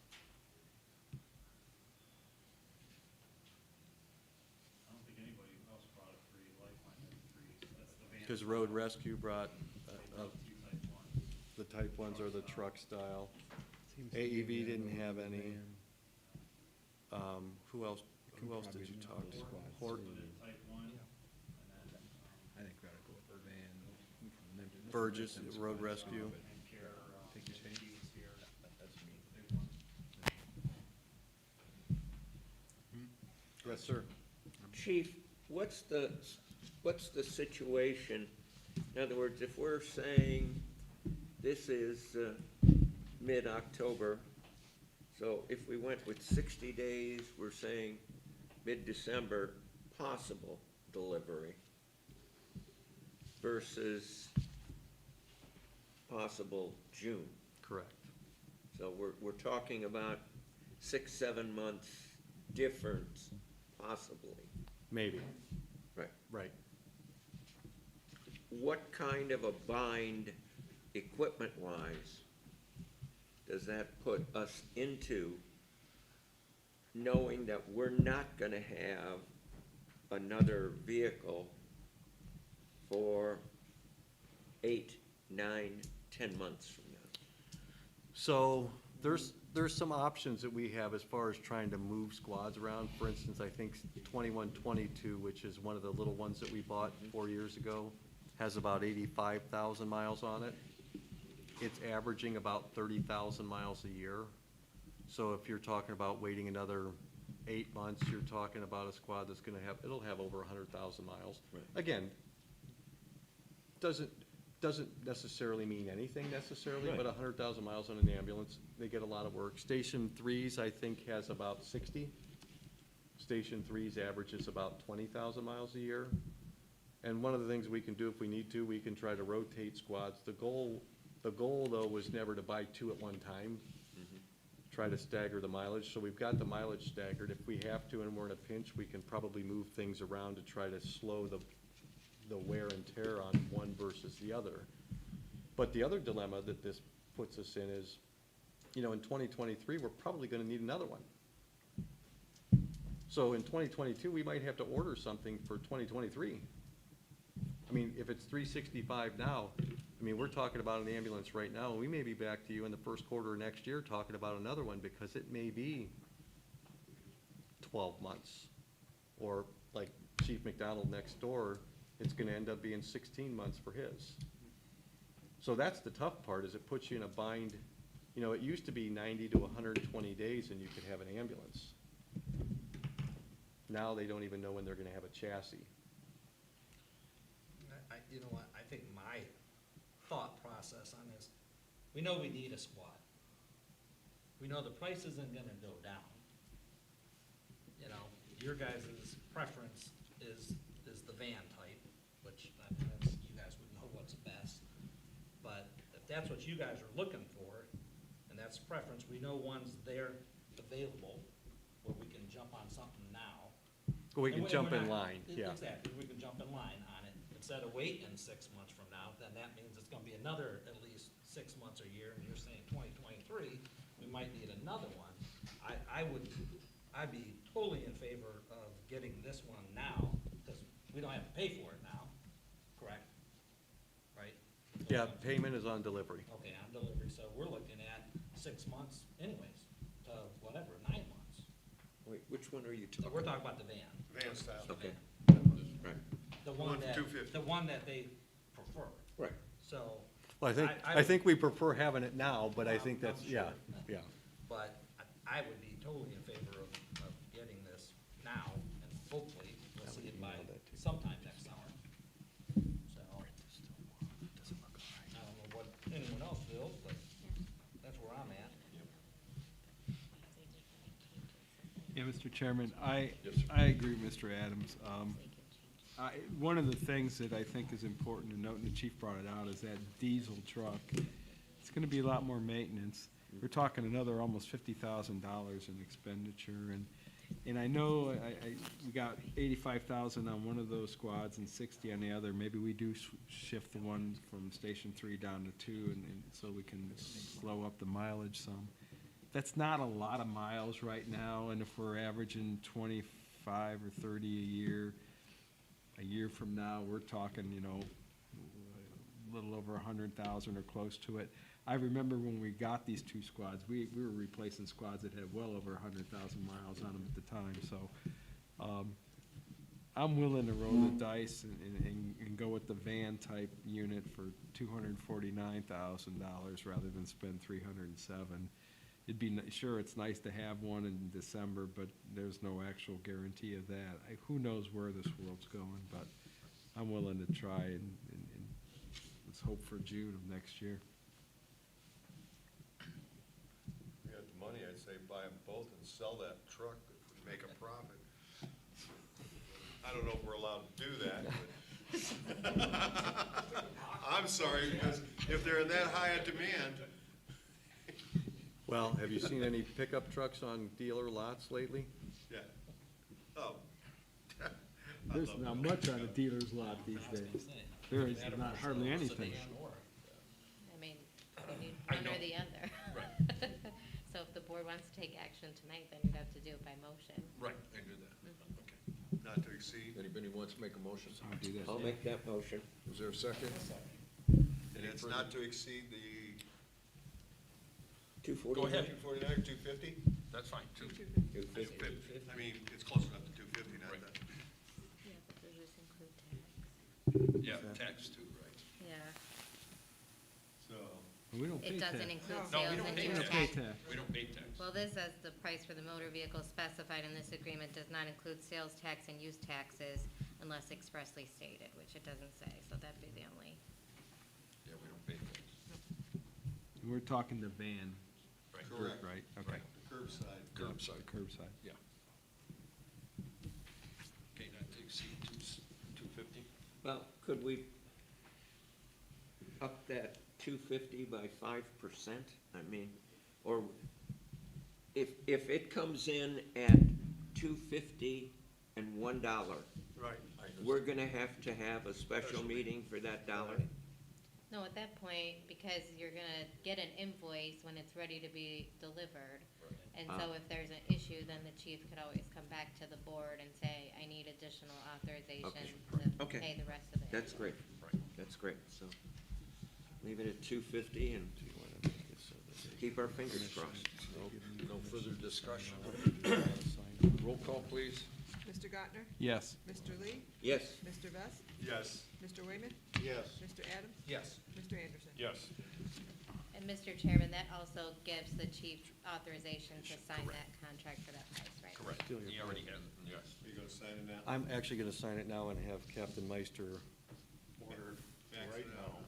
I don't think anybody else brought a 3, Lifeline had 3s, that's the van. Because Road Rescue brought They brought 2 type 1s. the type ones or the truck style. AEV didn't have any. Who else did you talk to? Horton, Type 1, and then, I think we ought to go with the van. Burgess, Road Rescue. and Care, Take a change. he was here, big one. Yes, sir. Chief, what's the situation? In other words, if we're saying this is mid-October, so if we went with 60 days, we're saying mid-December, possible delivery versus possible June. Correct. So we're talking about 6, 7 months difference, possibly. Maybe, Right. right. What kind of a bind, equipment-wise, does that put us into, knowing that we're not gonna have another vehicle for 8, 9, 10 months from now? So there's some options that we have as far as trying to move squads around. For instance, I think 2122, which is one of the little ones that we bought 4 years ago, has about 85,000 miles on it. It's averaging about 30,000 miles a year. So if you're talking about waiting another 8 months, you're talking about a squad that's gonna have, it'll have over 100,000 miles. Right. Again, doesn't necessarily mean anything necessarily, but Right. 100,000 miles on an ambulance, they get a lot of work. Station 3's, I think, has about 60. Station 3's averages about 20,000 miles a year. And one of the things we can do if we need to, we can try to rotate squads. The goal though was never to buy 2 at one time. Try to stagger the mileage, so we've got the mileage staggered. If we have to and we're in a pinch, we can probably move things around to try to slow the wear and tear on one versus the other. But the other dilemma that this puts us in is, in 2023, we're probably gonna need another one. So in 2022, we might have to order something for 2023. I mean, if it's 365 now, we're talking about an ambulance right now, and we may be back to you in the first quarter of next year talking about another one, because it may be 12 months. Or like Chief McDonald next door, it's gonna end up being 16 months for his. So that's the tough part, is it puts you in a bind. It used to be 90 to 120 days and you could have an ambulance. Now they don't even know when they're gonna have a chassis. You know what, I think my thought process on this, we know we need a squad. We know the price isn't gonna go down. Your guys' preference is the van type, which you guys would know what's best. But if that's what you guys are looking for, and that's preference, we know one's there available, where we can jump on something now. Well, we And can we're jump in not- line, yeah. Exactly, we can jump in line on it, instead of waiting 6 months from now, then that means it's gonna be another at least 6 months or a year, and you're saying 2023, we might need another one. I'd be totally in favor of getting this one now, because we don't have to pay for it now, correct? Right? Yeah, payment is on delivery. Okay, on delivery, so we're looking at 6 months anyways, to whatever, 9 months. Wait, which one are you So talking? we're talking about the van. Van style. The Okay. van. Right, The One one for that, 250. the one that they prefer, right. so. Well, I think we prefer having it now, but I think I'm that's, sure. yeah, yeah. But I would be totally in favor of getting this now, and hopefully we'll see it by sometime next summer. So, I don't know what anyone else feels, but that's where I'm at. Yeah, Mr. Chairman, I Yes, sir. agree with Mr. Adams. One of the things that I think is important to note, and the chief brought it out, is that diesel truck. It's gonna be a lot more maintenance. We're talking another almost $50,000 in expenditure, and And I know we got 85,000 on one of those squads and 60 on the other. Maybe we do shift the one from Station 3 down to 2, and so we can slow up the mileage some. That's not a lot of miles right now, and if we're averaging 25 or 30 a year from now, we're talking, you know, a little over 100,000 or close to it. I remember when we got these two squads, we were replacing squads that had well over 100,000 miles on them at the time, so I'm willing to roll the dice and go with the van type unit for $249,000 rather than spend 307. It'd be, sure, it's nice to have one in December, but there's no actual guarantee of that. Who knows where this world's going, but I'm willing to try and let's hope for June of next year. If we had the money, I'd say buy them both and sell that truck if we make a profit. I don't know if we're allowed to do that, but I'm sorry, because if they're in that high a demand, Well, have you seen any pickup trucks on dealer lots lately? yeah. Oh. I'd There's love not to. much on a dealer's lot these I was days. gonna say. There is That or not a hardly anything. sedan or- I mean, you need I one or know. the other. Right. So if the board wants to take action tonight, then you'd have to do it by motion. Right, I do that. Okay. Not to exceed, Anybody wants to make a motion? I'll do that. I'll make that motion. Is there a second? and it's not to exceed the 249? Go ahead. 249 or 250? That's fine, too. 250. I mean, it's close enough to 250, not Right. that. Yeah, but does this include tax? Yeah, tax too, right? Yeah, So, We don't pay it tax. doesn't include No, we sales don't and pay use We don't pay tax. tax. We don't pay tax. Well, this says the price for the motor vehicle specified in this agreement does not include sales tax and use taxes unless expressly stated, which it doesn't say, so that'd be the only. Yeah, we don't pay tax. We're talking the van, Right. correct. right? Okay. The curbside. Curbside. Curbside. Yeah. Okay, not to exceed 250? Well, could we up that 250 by 5%? I mean, or if it comes in at 250 and $1, Right. we're gonna have to have a special meeting for that dollar? No, at that point, because you're gonna get an invoice when it's ready to be delivered. And so if there's an issue, then the chief could always come back to the board and say, I need additional authorization to Okay. pay the rest of it. That's great. Right. That's great, so leave it at 250 and keep our fingers crossed. No further discussion. Roll call, please. Mr. Gottner, Yes. Mr. Lee, Yes, Mr. Vest, Yes. Mr. Wayman, Yes. Mr. Adams, Yes. Mr. Anderson. Yes. And Mr. Chairman, that also gives the chief authorization to sign Correct. that contract for that price, right? Correct. Steal your He already has, it, yes. Are you gonna sign it now? I'm actually gonna sign it now and have Captain Meister. Order fax Right it now. out.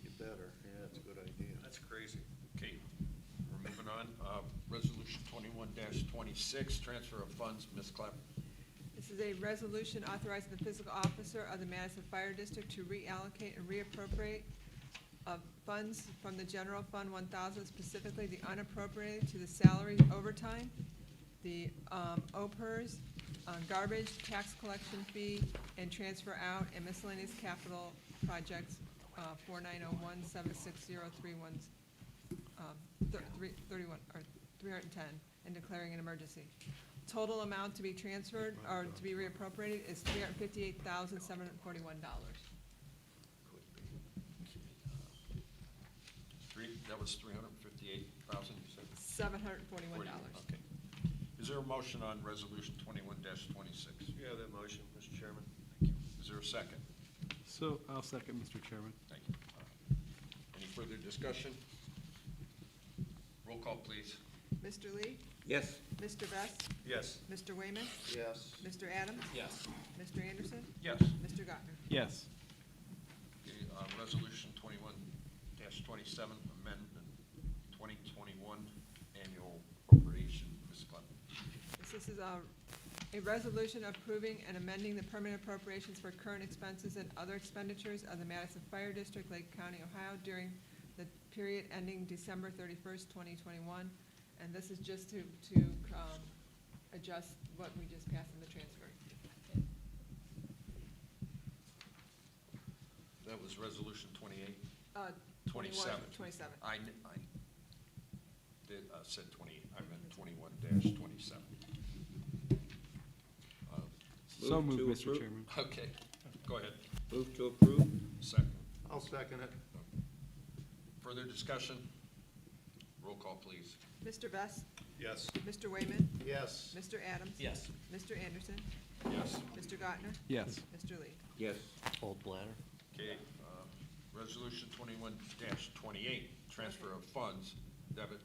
You better, yeah, that's a good idea. That's crazy. Okay, we're moving on. Resolution 21-26, transfer of funds. Ms. Clapp. This is a resolution authorizing the physical officer of the Madison Fire District to reallocate and reappropriate of funds from the general fund 1,000, specifically the unappropriated to the salary overtime, the OPERS, garbage, tax collection fee, and transfer out, and miscellaneous capital projects, 4901-76031, 31, or 310, and declaring an emergency. Total amount to be transferred, or to be reappropriated, is $358,741. That was 358,000, you said? $741. Okay. Is there a motion on resolution 21-26? Yeah, that motion, Mr. Chairman. Thank you. Is there a second? So I'll second, Mr. Chairman. Thank you. Any further discussion? Roll call, please. Mr. Lee? yes, Mr. Vest? Yes. Mr. Wayman? Yes. Mr. Adams? Yes. Mr. Anderson? Yes. Mr. Gottner? Yes. Okay, resolution 21-27, amendment 2021 annual appropriation. Ms. Clapp. This is a resolution approving and amending the permanent appropriations for current expenses and other expenditures of the Madison Fire District, Lake County, Ohio, during the period ending December 31st, 2021. And this is just to adjust what we just passed in the transfer. That was resolution 28? 21, 27. 27. I did, said 28, I meant 21-27. So Move to moved, Mr. approve. Chairman. Okay, go ahead. Move to approve? Second. I'll second it. Further discussion? Roll call, please. Mr. Vest, Yes. Mr. Wayman, Yes. Mr. Adams. Yes. Mr. Anderson, Yes. Mr. Gottner, Yes. Mr. Lee. Yes. Old bladder. Okay, resolution 21-28, transfer of funds, debit,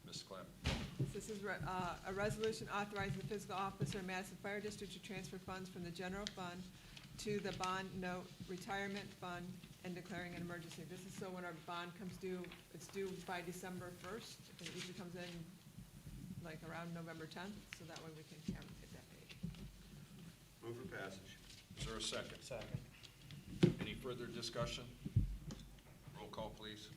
Ms. Clapp. This is a resolution authorizing the fiscal officer of Madison Fire District to transfer funds from the general fund to the bond note retirement fund and declaring an emergency. This is so when our bond comes due, it's due by December 1st, and it usually comes in like around November 10th, so that way we can get that paid. Move for passage. Is there a second? Second. Any further discussion? Roll call, please.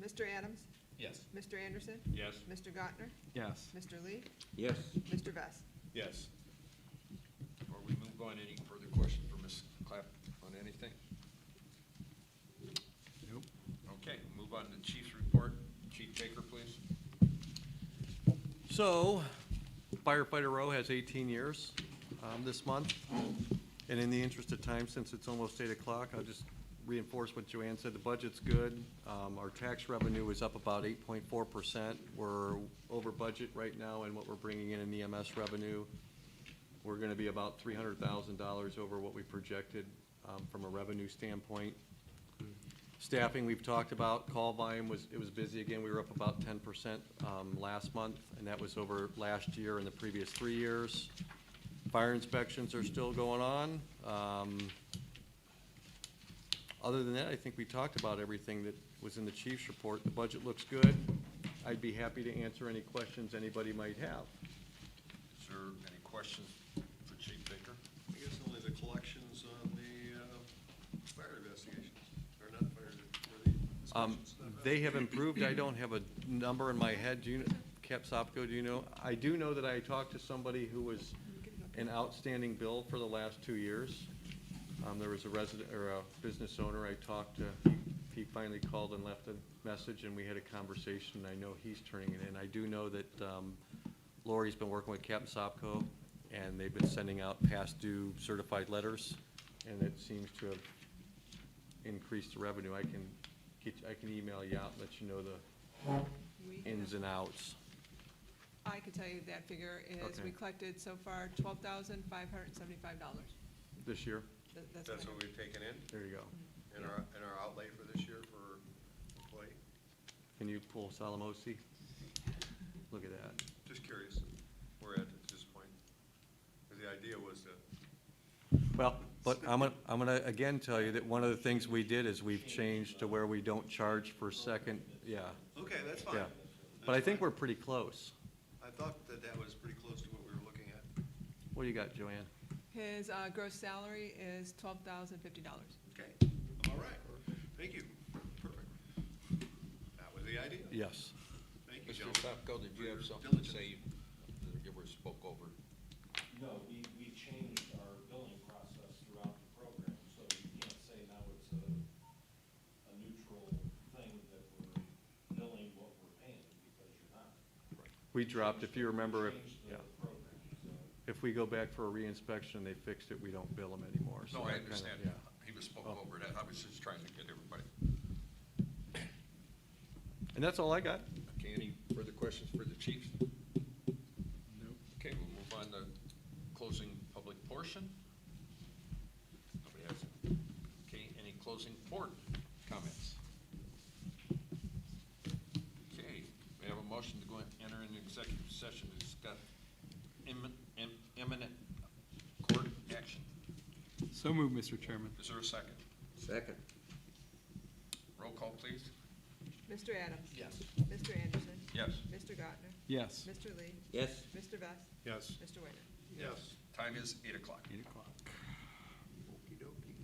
Mr. Adams, Yes. Mr. Anderson, Yes. Mr. Gottner, Yes. Mr. Lee, Yes. Mr. Vest. Yes. Before we move on, any further question for Ms. Clapp on anything? Nope. Okay, move on to Chief's report. Chief Baker, please. So firefighter row has 18 years this month. And in the interest of time, since it's almost 8 o'clock, I'll just reinforce what Joanne said. The budget's good. Our tax revenue is up about 8.4%. We're over budget right now in what we're bringing in EMS revenue. We're gonna be about $300,000 over what we projected from a revenue standpoint. Staffing, we've talked about. Call volume was busy again. We were up about 10% last month, and that was over last year and the previous 3 years. Fire inspections are still going on. Other than that, I think we talked about everything that was in the chief's report. The budget looks good. I'd be happy to answer any questions anybody might have. Is there any questions for Chief Baker? I guess only the collections on the fire investigations, or not fire, or the inspections. They have improved. I don't have a number in my head. Do you, Cap Sopko, do you know? I do know that I talked to somebody who was an outstanding bill for the last 2 years. There was a resident, or a business owner I talked to. He finally called and left a message, and we had a conversation. I know he's turning it in. I do know that Lori's been working with Captain Sopko, and they've been sending out past due certified letters, and it seems to have increased the revenue. I can email you out and let you know the We ins and outs. I can tell you that figure is, Okay. we collected so far $12,575. This year? That's That's what what we've taken in, There you go. in our outlay for this year for employee? Can you pull Salamosi? Look at that. Just curious, where at this point? Because the idea was to, Well, but I'm gonna again tell you that one of the things we did is we've changed to where we don't charge for second, yeah, okay, that's fine. yeah. But I think we're pretty close. I thought that that was pretty close to what we were looking at. What do you got, Joanne? His gross salary is $12,050. Okay, all right, thank you, perfect. That was the idea. Yes. Thank you, Mr. gentlemen. Sopko, did you have for something to diligence. say that you were spoke over? No, we changed our billing process throughout the program, so you can't say now it's a neutral thing that we're billing what we're paying, because you're not. We dropped, if you remember, if, Changed yeah, the program, so. if we go back for a reinspection and they fixed it, we don't bill them anymore. So No, I that kinda- understand. yeah. He was spoke Oh. over that. I was just trying to get everybody. And that's all I got. Okay, any further questions for the chief? Nope. Okay, we'll move on to closing public portion. Nobody has it. Okay, any closing board comments? Okay, we have a motion to go and enter an executive session to discuss imminent court action. So moved, Mr. Chairman. Is there a second? Second. Roll call, please. Mr. Adams? Yes. Mr. Anderson? Yes. Mr. Gottner? Yes. Mr. Lee? Yes. Mr. Vest? Yes. Mr. Wayman? Yes. Time is 8 o'clock. 8 o'clock. Okey-dokey.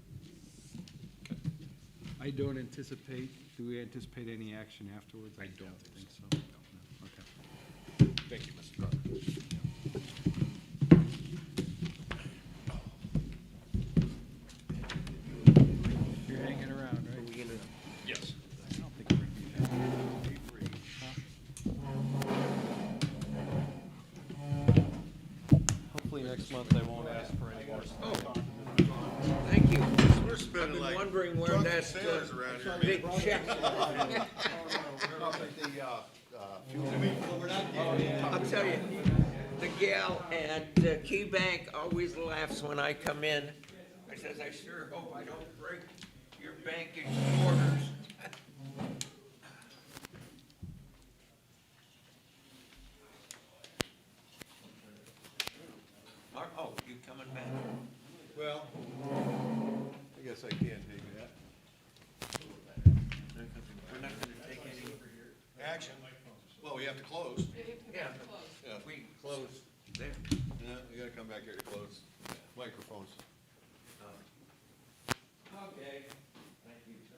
I don't anticipate, do we anticipate any action afterwards? I don't think so. No. Okay. Thank you, Mr. Carter. hopefully next month I won't ask for any more. Thank you. We're I've spending been like wondering where drunken that, sailors around here. big check. I'll tell you, the gal at Key Bank always laughs when I come in. I says, I sure hope I don't break your bankish orders. Oh, you coming back? Well, I guess I can't take that. We're not gonna take any. Action. Well, we have to close. Yeah, Yeah, we close there. yeah, you gotta come back here to close microphones. Okay, thank you, sir.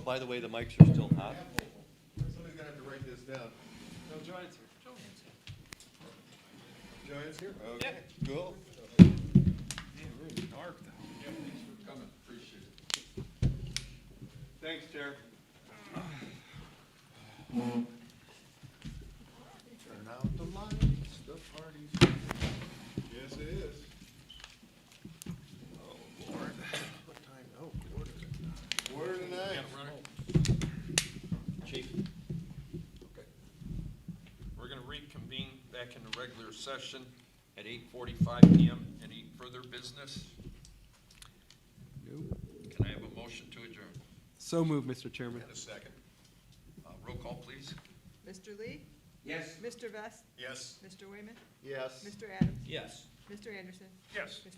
by the way, the mics are still hot. Somebody's gonna have to write this down. No, Joanne's here. Joanne's here? Okay, cool. Man, we're in the dark though. Yeah, thanks for coming, appreciate it. Thanks, Chair. Turn out the lights, the party's. Yes, it is. Oh, Lord. What time? Oh, quarter to nine. Chief? Okay. We're gonna reconvene back in the regular session at 8:45 PM. Any further business? Nope. Can I have a motion to adjourn? So moved, Mr. Chairman. And a second. Roll call, please. Mr. Lee? Yes. Mr. Vest? Yes. Mr. Wayman? Yes. Mr. Adams? Yes. Mr. Anderson? Yes. Mr.